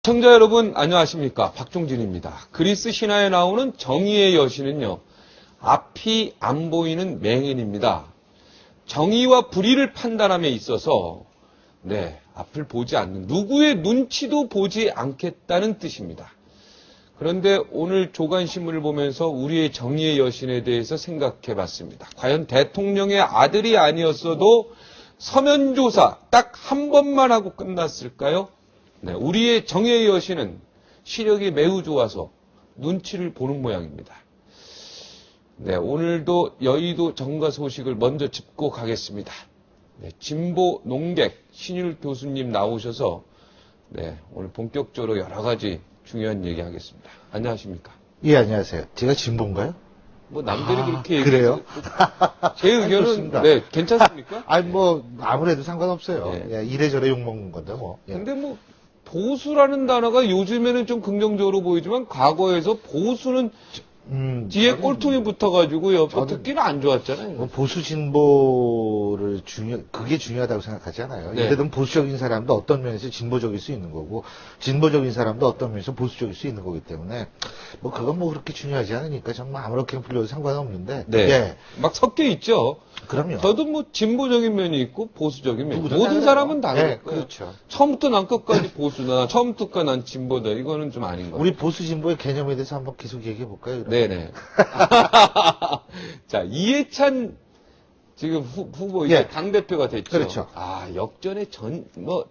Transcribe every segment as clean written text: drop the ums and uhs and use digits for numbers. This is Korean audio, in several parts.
시청자 여러분 안녕하십니까, 박종진입니다. 그리스 신화에 나오는 정의의 여신은요, 앞이 안 보이는 맹인입니다. 정의와 불의를 판단함에 있어서 앞을 보지 않는, 누구의 눈치도 보지 않겠다는 뜻입니다. 그런데 오늘 조간신문을 보면서 우리의 정의의 여신에 대해서 생각해 봤습니다. 과연 대통령의 아들이 아니었어도 서면조사 딱 한 번만 하고 끝났을까요? 우리의 정의의 여신은 시력이 매우 좋아서 눈치를 보는 모양입니다. 오늘도 여의도 정가 소식을 먼저 짚고 가겠습니다. 진보 농객 신율 교수님 나오셔서 오늘 본격적으로 여러 가지 중요한 얘기 하겠습니다. 안녕하십니까? 예, 안녕하세요. 제가 진보인가요? 뭐 남들이 그렇게 그래요? 제 의견은 괜찮습니까? 아무래도 상관없어요. 예, 이래저래 욕먹는 건데 뭐. 예. 근데 보수라는 단어가 요즘에는 좀 긍정적으로 보이지만 과거에서 보수는 뒤에 꼴통이 붙어가지고 옆에 듣기는 안 좋았잖아요. 보수 진보를 그게 중요하다고 생각하지 않아요. 예를 들면 보수적인 사람도 어떤 면에서 진보적일 수 있는 거고, 진보적인 사람도 어떤 면에서 보수적일 수 있는 거기 때문에, 그건 그렇게 중요하지 않으니까 정말 아무렇게나 불려도 상관없는데. 예. 막 섞여 있죠. 그럼요. 저도 진보적인 면이 있고 보수적인 면이 있고, 모든 사람은 다 그럴 거예요. 그렇죠. 처음부터 난 끝까지 보수나, 처음부터 난 진보다. 이거는 좀 아닌 것 같아요. 우리 보수 진보의 개념에 대해서 한번 계속 얘기해 볼까요? 네네. 자, 이해찬 지금 후보 이제 당대표가 됐죠. 그렇죠. 역전의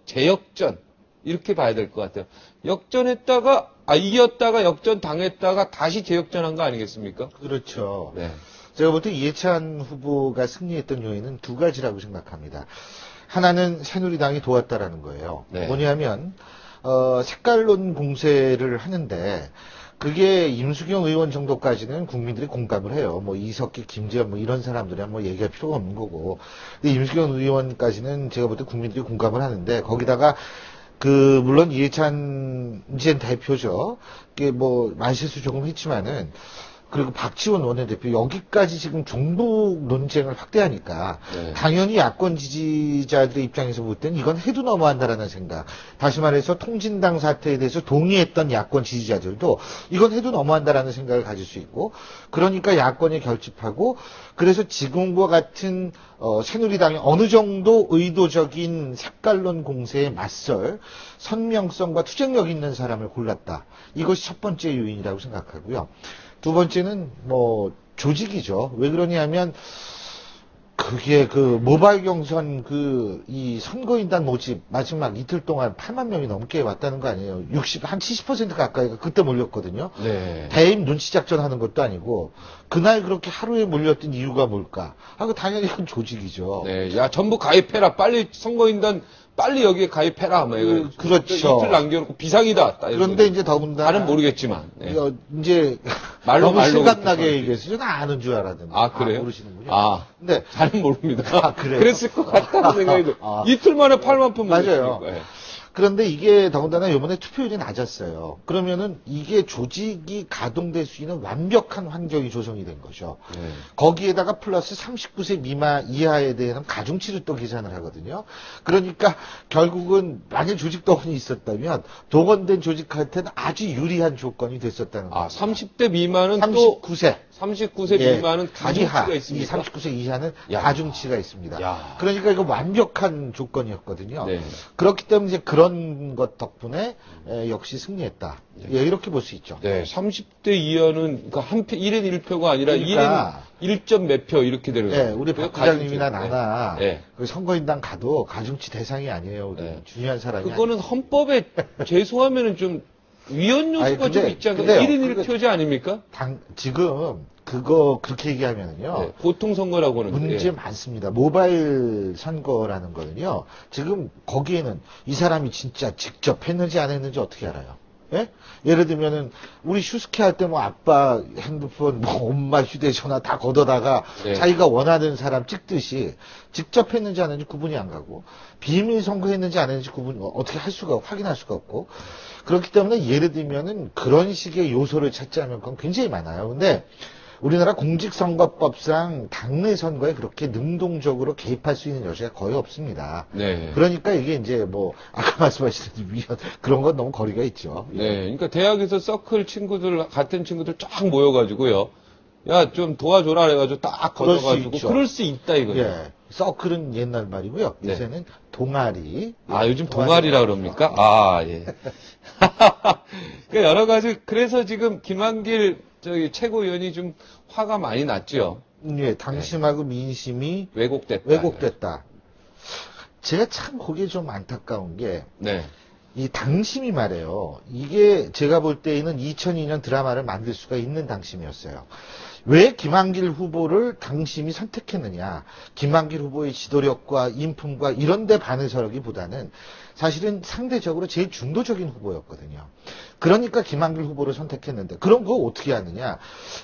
재역전. 이렇게 봐야 될 것 같아요. 역전했다가, 이겼다가 역전 당했다가 다시 재역전한 거 아니겠습니까? 그렇죠. 네. 제가 볼 때 이해찬 후보가 승리했던 요인은 두 가지라고 생각합니다. 하나는 새누리당이 도왔다라는 거예요. 뭐냐면, 색깔론 공세를 하는데, 그게 임수경 의원 정도까지는 국민들이 공감을 해요. 이석기, 김재현 이런 사람들이야 얘기할 필요가 없는 거고. 근데 임수경 의원까지는 제가 볼 때 국민들이 공감을 하는데, 거기다가 물론 이해찬 이제 대표죠. 이게 말실수 조금 했지만은, 그리고 박지원 원내대표 여기까지 지금 종북 논쟁을 확대하니까 당연히 야권 지지자들의 입장에서 볼 때는 이건 해도 너무한다라는 생각. 다시 말해서 통진당 사태에 대해서 동의했던 야권 지지자들도 이건 해도 너무한다라는 생각을 가질 수 있고, 그러니까 야권에 결집하고, 그래서 지금과 같은 새누리당이 어느 정도 의도적인 색깔론 공세에 맞설 선명성과 투쟁력 있는 사람을 골랐다. 이것이 첫 번째 요인이라고 생각하고요. 두 번째는 조직이죠. 왜 그러냐면 그게 모바일 경선 이 선거인단 모집 마지막 이틀 동안 8만 명이 넘게 왔다는 거 아니에요. 한 70% 가까이가 그때 몰렸거든요. 대임 눈치 작전 하는 것도 아니고 그날 그렇게 하루에 몰렸던 이유가 뭘까? 당연히 그건 조직이죠. 전부 가입해라. 빨리 선거인단 빨리 여기에 가입해라. 그렇죠. 이틀 남겨놓고 비상이다. 그런데 이제 더군다나. 나는 모르겠지만. 이제. 너무 생각나게 얘기해서 저는 아는 줄 알았는데. 그래요? 모르시는군요. 근데. 잘은 모릅니다. 그래요? 그랬을 것 같다는 생각이 들어요. 이틀 만에 8만 표 맞아요. 거예요. 그런데 이게 더군다나 이번에 투표율이 낮았어요. 그러면은 이게 조직이 가동될 수 있는 완벽한 환경이 조성이 된 거죠. 거기에다가 플러스 39세 이하에 대한 가중치를 또 계산을 하거든요. 그러니까 결국은 만약 조직 동원이 있었다면 동원된 조직한테는 아주 유리한 조건이 됐었다는 거예요. 30대 미만은 39세 미만은 가중치가 있습니다. 이 39세 이하는 가중치가 있습니다. 그러니까 이거 완벽한 조건이었거든요. 그렇기 때문에 이제 그런 것 덕분에 역시 승리했다. 이렇게 볼 수 있죠. 30대 이하는 1인 1표가 아니라 그러니까 1인 1점 몇 표 이렇게 되는 거예요. 우리 박 부장님이나 나나 선거인단 가도 가중치 대상이 아니에요. 중요한 사람이. 그거는 헌법에 죄송하면은 좀 위헌 요소가 좀 있지 않나요? 1인 1표제 아닙니까? 지금 그렇게 얘기하면은요. 보통 선거라고는. 문제 많습니다. 모바일 선거라는 거는요. 지금 거기에는 이 사람이 진짜 직접 했는지 안 했는지 어떻게 알아요? 예를 들면은 우리 슈스케 할 때 아빠 핸드폰 엄마 휴대전화 다 걷어다가 자기가 원하는 사람 찍듯이 직접 했는지 안 했는지 구분이 안 가고 비밀 선거했는지 안 했는지 어떻게 확인할 수가 없고 그렇기 때문에 예를 들면은 그런 식의 요소를 찾자면 그건 굉장히 많아요. 근데 우리나라 공직선거법상 당내 선거에 그렇게 능동적으로 개입할 수 있는 여지가 거의 없습니다. 네. 그러니까 이게 이제 뭐 아까 말씀하신 위원 그런 건 너무 거리가 있죠. 네. 그러니까 대학에서 서클 친구들 같은 친구들 쫙 모여가지고요. 야, 좀 도와줘라 그래가지고 딱 걸어가지고 그럴 수 있다 이거죠. 예. 서클은 옛날 말이고요. 네. 요새는 동아리. 아, 요즘 동아리라 그럽니까? 아, 예. 그러니까 여러 가지, 그래서 지금 김한길 최고위원이 좀 화가 많이 났죠. 예, 당심하고 민심이 왜곡됐다. 제가 참 거기에 좀 안타까운 게, 네. 이 당심이 말이에요. 이게 제가 볼 때에는 2002년 드라마를 만들 수가 있는 당심이었어요. 왜 김한길 후보를 당심이 선택했느냐. 김한길 후보의 지도력과 인품과 이런 데 반해서라기보다는 사실은 상대적으로 제일 중도적인 후보였거든요. 그러니까 김한길 후보를 선택했는데, 그럼 그거 어떻게 하느냐.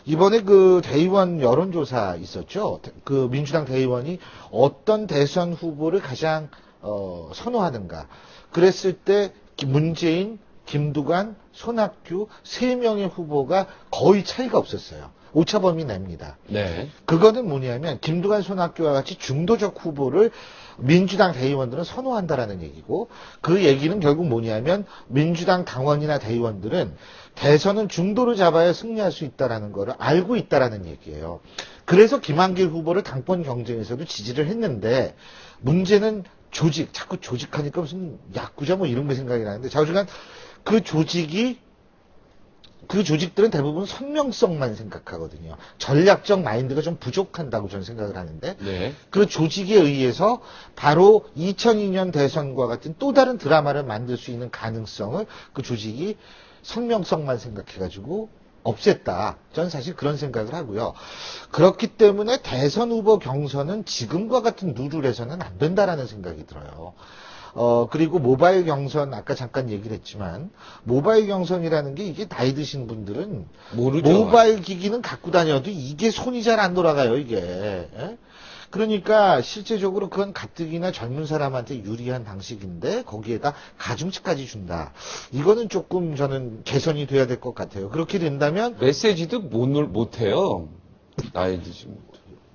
이번에 그 대의원 여론조사 있었죠. 그 민주당 대의원이 어떤 대선 후보를 가장 선호하는가. 그랬을 때 문재인, 김두관, 손학규 3명의 후보가 거의 차이가 없었어요. 오차범위 냅니다. 네. 그거는 뭐냐면 김두관, 손학규와 같이 중도적 후보를 민주당 대의원들은 선호한다라는 얘기고, 그 얘기는 결국 뭐냐면 민주당 당원이나 대의원들은 대선은 중도를 잡아야 승리할 수 있다라는 거를 알고 있다라는 얘기예요. 그래서 김한길 후보를 당권 경쟁에서도 지지를 했는데, 문제는 조직, 자꾸 조직하니까 무슨 야구자 뭐 이런 게 생각이 나는데, 좌우지간 그 조직들은 대부분 선명성만 생각하거든요. 전략적 마인드가 좀 부족한다고 저는 생각을 하는데, 네. 그 조직에 의해서 바로 2002년 대선과 같은 또 다른 드라마를 만들 수 있는 가능성을 그 조직이 선명성만 생각해가지고 없앴다. 저는 사실 그런 생각을 하고요. 그렇기 때문에 대선 후보 경선은 지금과 같은 룰을 해서는 안 된다라는 생각이 들어요. 그리고 모바일 경선, 아까 잠깐 얘기를 했지만, 모바일 경선이라는 게 이게 나이 드신 분들은 모르죠. 모바일 기기는 갖고 다녀도 이게 손이 잘 안 돌아가요, 이게. 예? 그러니까 실제적으로 그건 가뜩이나 젊은 사람한테 유리한 방식인데 거기에다 가중치까지 준다. 이거는 조금 저는 개선이 돼야 될 것 같아요. 그렇게 된다면 메시지도 못해요. 나이 드시면.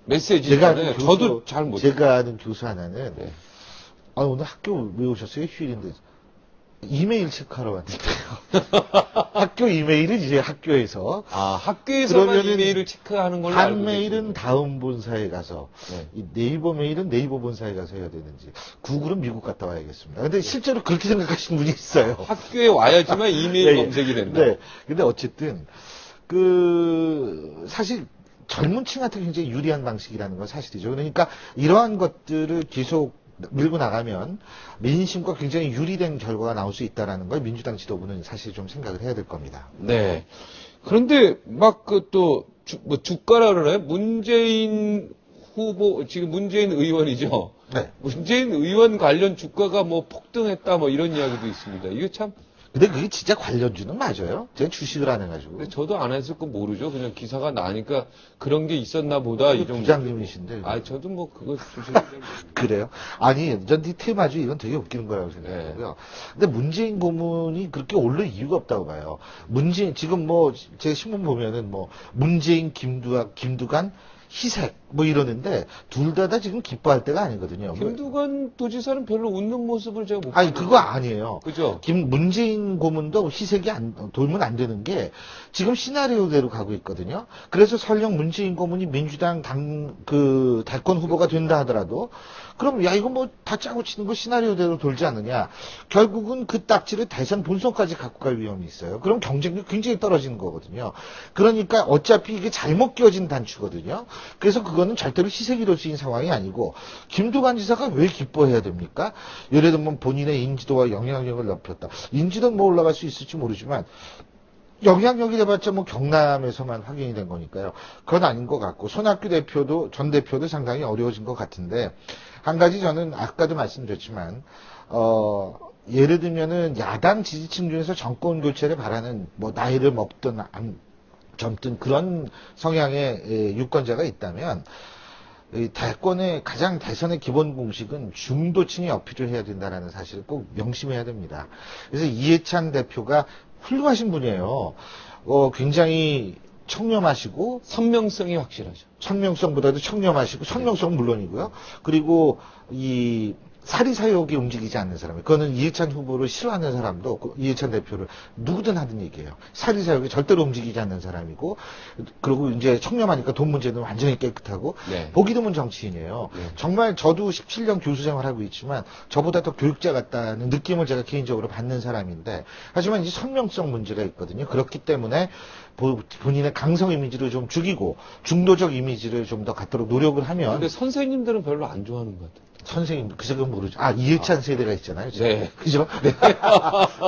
메시지 제가 있잖아요. 아는 교수, 저도 잘 못해요. 제가 아는 교수 하나는 네. 오늘 학교 왜 오셨어요? 휴일인데. 이메일 체크하러 왔는데요. 학교 이메일은 이제 학교에서. 학교에서만 그러면은 이메일을 체크하는 걸로 한 알고 메일은 계시군요. 다음 본사에 가서, 네. 이 네이버 메일은 네이버 본사에 가서 해야 되는지, 구글은 미국 갔다 와야겠습니다. 근데 실제로 그렇게 생각하시는 분이 있어요. 학교에 와야지만 이메일 네, 검색이 된다. 네. 근데 어쨌든, 사실 젊은 층한테 굉장히 유리한 방식이라는 건 사실이죠. 그러니까 이러한 것들을 계속 밀고 나가면 민심과 굉장히 유리된 결과가 나올 수 있다는 걸 민주당 지도부는 사실 좀 생각을 해야 될 겁니다. 네. 그런데 막 주가라 그러나요? 문재인 후보, 지금 문재인 의원이죠. 네. 문재인 의원 관련 주가가 뭐 폭등했다 뭐 이런 이야기도 있습니다. 이게 참. 근데 그게 진짜 관련주는 맞아요. 제가 주식을 안 해가지고. 근데 저도 안 했을 거 모르죠. 그냥 기사가 나니까 그런 게 있었나 보다. 이 정도. 부장님이신데. 저도 뭐 그거 주식을 잘 모르겠어요. 그래요? 아니, 전 테마주 이건 되게 웃기는 거라고 생각하고요. 근데 문재인 고문이 그렇게 오를 이유가 없다고 봐요. 지금 뭐, 제 신문 보면은 뭐, 문재인, 김두관, 희색, 뭐 이러는데, 둘 다 지금 기뻐할 때가 아니거든요. 김두관 도지사는 별로 웃는 모습을 제가 못 아니, 봤어요. 그거 아니에요. 그죠? 문재인 고문도 희색이 돌면 안 되는 게, 지금 시나리오대로 가고 있거든요. 그래서 설령 문재인 고문이 민주당 대권 후보가 된다 하더라도, 그럼 야 이거 뭐 다 짜고 치는 거 시나리오대로 돌지 않느냐. 결국은 그 딱지를 대선 본선까지 갖고 갈 위험이 있어요. 그럼 경쟁력이 굉장히 떨어지는 거거든요. 그러니까 어차피 이게 잘못 끼워진 단추거든요. 그래서 그거는 절대로 희색이 될 수 있는 상황이 아니고, 김두관 지사가 왜 기뻐해야 됩니까? 예를 들면 본인의 인지도와 영향력을 높였다. 인지도는 뭐 올라갈 수 있을지 모르지만 영향력이 돼봤자 뭐 경남에서만 확인이 된 거니까요. 그건 아닌 것 같고, 손학규 전 대표도 상당히 어려워진 것 같은데, 한 가지 저는 아까도 말씀드렸지만, 예를 들면은 야당 지지층 중에서 정권 교체를 바라는 뭐 나이를 먹든 젊든 그런 성향의 유권자가 있다면, 대선의 기본 공식은 중도층이 어필을 해야 된다는 사실을 꼭 명심해야 됩니다. 그래서 이해찬 대표가 훌륭하신 분이에요. 굉장히 청렴하시고 선명성이 확실하죠. 청명성보다도 청렴하시고 선명성은 물론이고요. 그리고 이 사리사욕이 움직이지 않는 사람, 그거는 이해찬 후보를 싫어하는 사람도 이해찬 대표를 누구든 하는 얘기예요. 사리사욕이 절대로 움직이지 않는 사람이고, 그리고 이제 청렴하니까 돈 문제는 완전히 깨끗하고, 네. 보기 드문 정치인이에요. 네. 정말 저도 17년 교수 생활하고 있지만 저보다 더 교육자 같다는 느낌을 제가 개인적으로 받는 사람인데, 하지만 이제 선명성 문제가 있거든요. 그렇기 때문에 본인의 강성 이미지를 좀 죽이고 중도적 이미지를 좀 더 갖도록 노력을 하면. 근데 선생님들은 별로 안 좋아하는 것 같아요. 선생님, 그건 모르죠. 아, 이해찬 세대가 있잖아요. 지금. 네. 그죠? 네.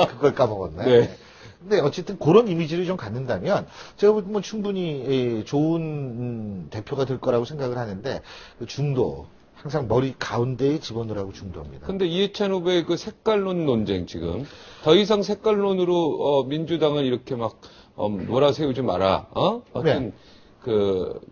그걸 까먹었네. 네. 근데 어쨌든 그런 이미지를 좀 갖는다면 제가 뭐 충분히 좋은 대표가 될 거라고 생각을 하는데 그 중도, 항상 머리 가운데에 집어넣으라고 중도입니다. 근데 이해찬 후보의 그 색깔론 논쟁 지금 더 이상 색깔론으로 민주당은 이렇게 막 몰아세우지 마라. 어떤 네.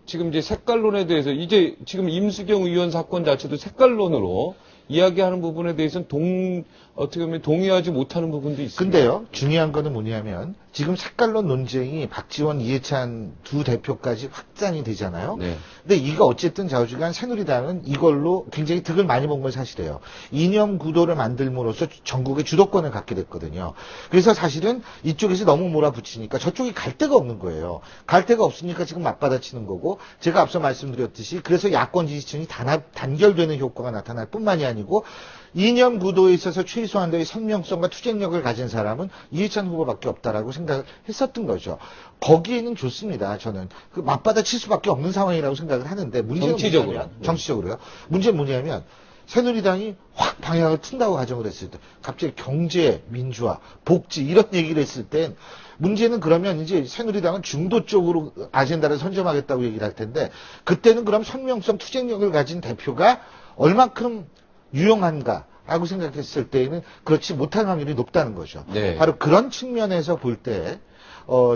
지금 이제 색깔론에 대해서 이제 지금 임수경 의원 사건 자체도 색깔론으로 이야기하는 부분에 대해서는 어떻게 보면 동의하지 못하는 부분도 있습니다. 근데요, 중요한 거는 뭐냐면, 지금 색깔론 논쟁이 박지원, 이해찬 두 대표까지 확장이 되잖아요. 네. 근데 이거 어쨌든 좌우지간 새누리당은 이걸로 굉장히 득을 많이 본 건 사실이에요. 이념 구도를 만들므로써 전국의 주도권을 갖게 됐거든요. 그래서 사실은 이쪽에서 너무 몰아붙이니까 저쪽이 갈 데가 없는 거예요. 갈 데가 없으니까 지금 맞받아치는 거고, 제가 앞서 말씀드렸듯이 그래서 야권 지지층이 단결되는 효과가 나타날 뿐만이 아니고, 이념 구도에 있어서 최소한도의 선명성과 투쟁력을 가진 사람은 이해찬 후보밖에 없다라고 생각을 했었던 거죠. 거기에는 좋습니다. 저는 그 맞받아칠 수밖에 없는 상황이라고 생각을 하는데 문제는 정치적으로. 뭐냐면, 정치적으로요. 문제는 뭐냐면 새누리당이 확 방향을 튼다고 가정을 했을 때 갑자기 경제, 민주화, 복지 이런 얘기를 했을 땐 문제는 그러면 이제 새누리당은 중도 쪽으로 아젠다를 선점하겠다고 얘기를 할 텐데 그때는 그럼 선명성, 투쟁력을 가진 대표가 얼만큼 유용한가 라고 생각했을 때에는 그렇지 못할 확률이 높다는 거죠. 네. 바로 그런 측면에서 볼 때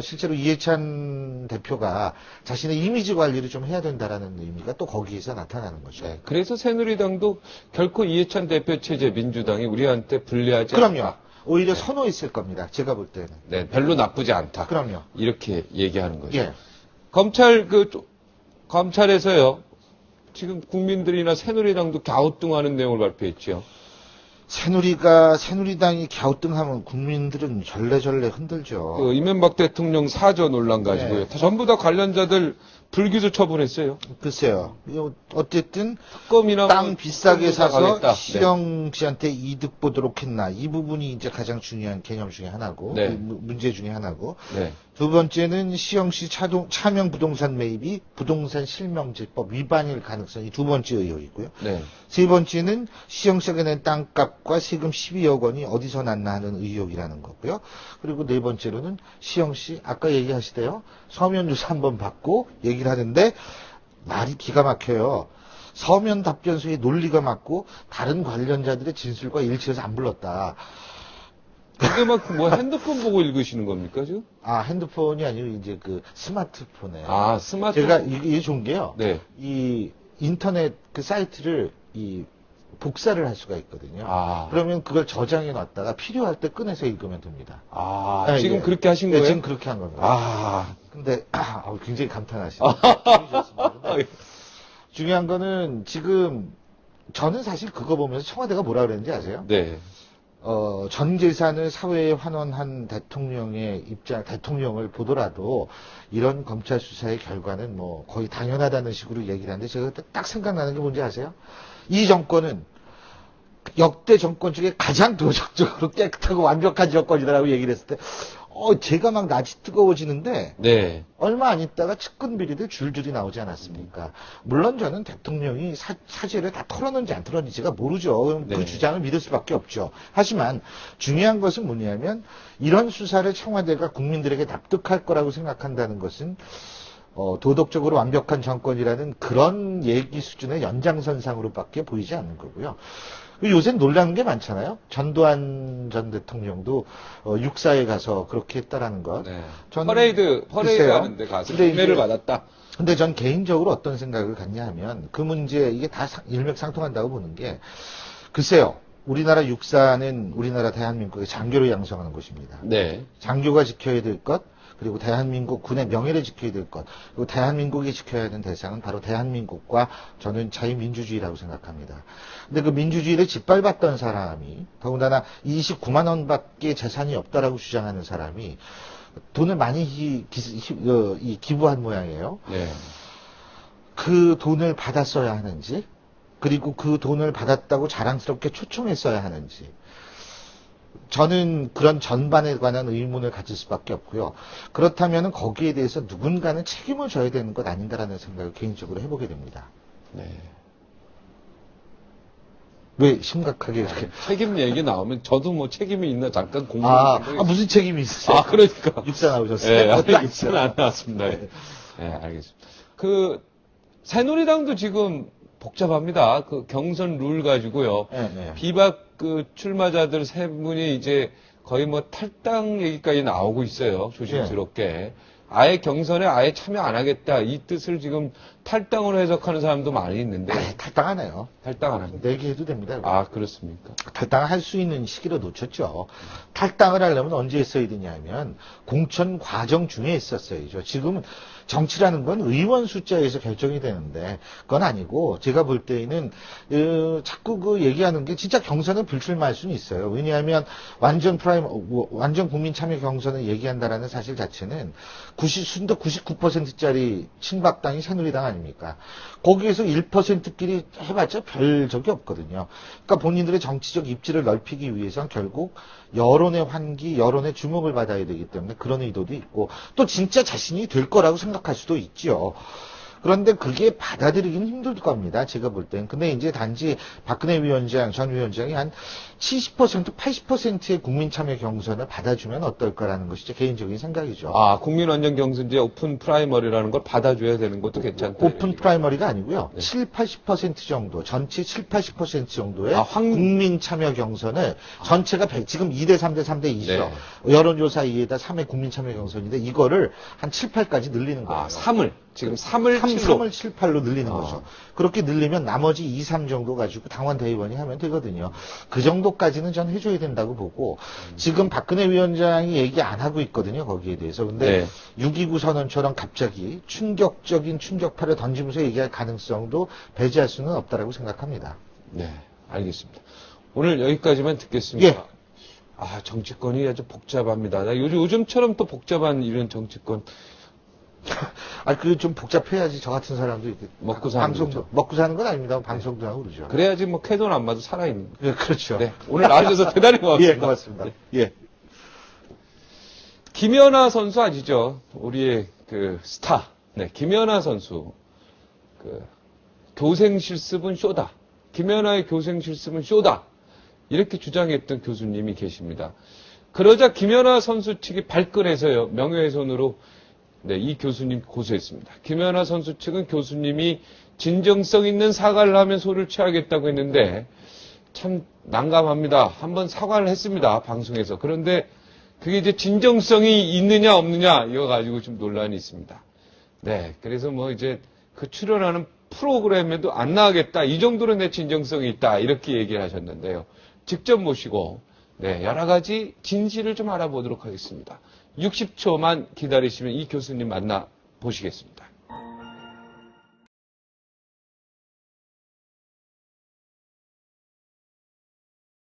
실제로 이해찬 대표가 자신의 이미지 관리를 좀 해야 된다라는 의미가 또 거기에서 나타나는 거죠. 네. 그래서 새누리당도 결코 이해찬 대표 체제 민주당이 우리한테 불리하지 그럼요. 않다. 오히려 네. 선호했을 겁니다. 제가 볼 때는. 네, 별로 나쁘지 않다. 그럼요. 이렇게 얘기하는 거죠. 예. 검찰에서요. 지금 국민들이나 새누리당도 갸우뚱하는 내용을 발표했죠. 새누리당이 갸우뚱하면 국민들은 절레절레 흔들죠. 이명박 대통령 사저 논란 가지고요. 네. 전부 다 관련자들 불기소 처분했어요. 글쎄요. 어쨌든 특검이나 땅 비싸게 사서 가겠다. 시영 씨한테 이득 보도록 했나. 이 부분이 이제 가장 중요한 개념 중에 하나고, 네. 문제 중에 하나고. 네. 두 번째는 시영 씨 차명 부동산 매입이 부동산 실명제법 위반일 가능성이 두 번째 의혹이고요. 네. 세 번째는 시영 씨가 낸 땅값과 세금 12억 원이 어디서 났나 하는 의혹이라는 거고요. 그리고 네 번째로는 시영 씨 아까 얘기하시대요. 서면 조사 한번 받고 얘기를 하는데 말이 기가 막혀요. 서면 답변서의 논리가 맞고 다른 관련자들의 진술과 일치해서 안 불렀다. 근데 막 뭐 핸드폰 보고 읽으시는 겁니까 지금? 아, 핸드폰이 아니고 이제 그 스마트폰에. 아, 스마트폰. 제가 이게 좋은 게요. 네. 이 인터넷 그 사이트를 복사를 할 수가 있거든요. 아. 그러면 그걸 저장해 놨다가 필요할 때 꺼내서 읽으면 됩니다. 아, 네, 지금 예. 그렇게 하신 네, 거예요? 지금 그렇게 한 겁니다. 아. 근데 굉장히 감탄하시네요. 기분이 좋습니다. 근데 중요한 거는 지금 저는 사실 그거 보면서 청와대가 뭐라 그랬는지 아세요? 네. 전 재산을 사회에 환원한 대통령을 보더라도 이런 검찰 수사의 결과는 뭐 거의 당연하다는 식으로 얘기를 하는데 제가 딱 생각나는 게 뭔지 아세요? 이 정권은 역대 정권 중에 가장 도덕적으로 깨끗하고 완벽한 정권이다라고 얘기를 했을 때 제가 막 낯이 뜨거워지는데 네. 얼마 안 있다가 측근 비리들 줄줄이 나오지 않았습니까? 물론 저는 대통령이 사죄를 다 털었는지 안 털었는지 제가 모르죠. 네. 그 주장을 믿을 수밖에 없죠. 하지만 중요한 것은 뭐냐면 이런 수사를 청와대가 국민들에게 납득할 거라고 생각한다는 것은 도덕적으로 완벽한 정권이라는 그런 얘기 수준의 연장선상으로밖에 보이지 않는 거고요. 요새 놀라는 게 많잖아요. 전두환 전 대통령도 육사에 가서 그렇게 했다라는 것. 네. 전 퍼레이드 글쎄요. 하는데 가서 근데 감매를 이제- 받았다. 근데 전 개인적으로 어떤 생각을 갖냐 하면 그 문제 이게 다 일맥상통한다고 보는 게 글쎄요. 우리나라 육사는 우리나라 대한민국의 장교를 양성하는 곳입니다. 네. 장교가 지켜야 될 것, 그리고 대한민국 군의 명예를 지켜야 될 것, 그리고 대한민국이 지켜야 하는 대상은 바로 대한민국과 저는 자유민주주의라고 생각합니다. 근데 그 민주주의를 짓밟았던 사람이, 더군다나 29만 원밖에 재산이 없다라고 주장하는 사람이 돈을 많이 기부한 모양이에요. 네. 그 돈을 받았어야 하는지, 그리고 그 돈을 받았다고 자랑스럽게 초청했어야 하는지, 저는 그런 전반에 관한 의문을 가질 수밖에 없고요. 그렇다면 거기에 대해서 누군가는 책임을 져야 되는 것 아닌가라는 생각을 개인적으로 해보게 됩니다. 네. 왜 심각하게 이렇게. 책임 얘기 나오면 저도 뭐 책임이 있나 잠깐 공부를 생각이 무슨 책임이 있으세요? 그러니까. 육사 나오셨어요? 네, 육사는 안 나왔습니다. 네. 네, 알겠습니다. 새누리당도 지금 복잡합니다. 그 경선 룰 가지고요. 네. 비박 출마자들 세 분이 이제 거의 뭐 탈당 얘기까지 나오고 있어요. 조심스럽게. 아예 경선에 아예 참여 안 하겠다. 이 뜻을 지금 탈당으로 해석하는 사람도 많이 있는데. 탈당하네요. 탈당 안 합니다. 내기해도 됩니다. 그렇습니까? 탈당을 할 수 있는 시기를 놓쳤죠. 탈당을 하려면 언제 했어야 되냐면 공천 과정 중에 했었어야죠. 지금은 정치라는 건 의원 숫자에서 결정이 되는데 그건 아니고 제가 볼 때에는 자꾸 얘기하는 게 진짜 경선에 불출마할 수는 있어요. 왜냐하면 완전 국민 참여 경선을 얘기한다라는 사실 자체는 99%짜리 친박당이 새누리당 아닙니까? 거기에서 1%끼리 해봤자 별 적이 없거든요. 그러니까 본인들의 정치적 입지를 넓히기 위해서는 결국 여론의 환기, 여론의 주목을 받아야 되기 때문에 그런 의도도 있고 또 진짜 자신이 될 거라고 생각할 수도 있죠. 그런데 그게 받아들이기는 힘들 겁니다. 제가 볼 땐. 근데 이제 단지 박근혜 위원장, 전 위원장이 한 70%, 80%의 국민 참여 경선을 받아주면 어떨까라는 것이 제 개인적인 생각이죠. 국민원정 경선제 오픈 프라이머리라는 걸 받아줘야 되는 것도 괜찮다. 오픈 프라이머리가 아니고요. 네. 7, 80% 정도, 전체 7, 80% 정도의 국민 참여 경선을 전체가 지금 2대 3대 3대 2죠. 네. 여론조사 2에다 3의 국민 참여 경선인데 이거를 한 7, 8까지 늘리는 거예요. 3을. 지금 3을 3을 7, 8로 늘리는 거죠. 그렇게 늘리면 나머지 2, 3 정도 가지고 당원 대의원이 하면 되거든요. 그 정도까지는 전 해줘야 된다고 보고 지금 박근혜 위원장이 얘기 안 하고 있거든요. 거기에 대해서. 근데 6.29 선언처럼 갑자기 충격적인 충격파를 던지면서 얘기할 가능성도 배제할 수는 없다라고 생각합니다. 네, 알겠습니다. 오늘 여기까지만 듣겠습니다. 예. 정치권이 아주 복잡합니다. 요즘처럼 또 복잡한 이런 정치권. 좀 복잡해야지 저 같은 사람도 이렇게 먹고 사는 방송도 먹고 사는 건 아닙니다. 방송도 하고 그러죠. 그래야지 뭐 캐돈 안 맞아 살아있는. 네, 그렇죠. 네, 오늘 나와주셔서 대단히 고맙습니다. 예, 고맙습니다. 네. 예. 김연아 아시죠? 우리의 스타. 네, 김연아 선수. 교생 실습은 쇼다. 김연아의 교생 실습은 쇼다. 이렇게 주장했던 교수님이 계십니다. 그러자 김연아 선수 측이 발끈해서요, 명예훼손으로 이 교수님 고소했습니다. 김연아 선수 측은 교수님이 진정성 있는 사과를 하면 소를 취하겠다고 했는데 참 난감합니다. 한번 사과를 했습니다. 방송에서. 그런데 그게 이제 진정성이 있느냐 없느냐 이거 가지고 좀 논란이 있습니다. 네, 그래서 이제 그 출연하는 프로그램에도 안 나가겠다. 이 정도로 내 진정성이 있다. 이렇게 얘기를 하셨는데요. 직접 모시고 여러 가지 진실을 좀 알아보도록 하겠습니다. 60초만 기다리시면 이 교수님 만나 보시겠습니다.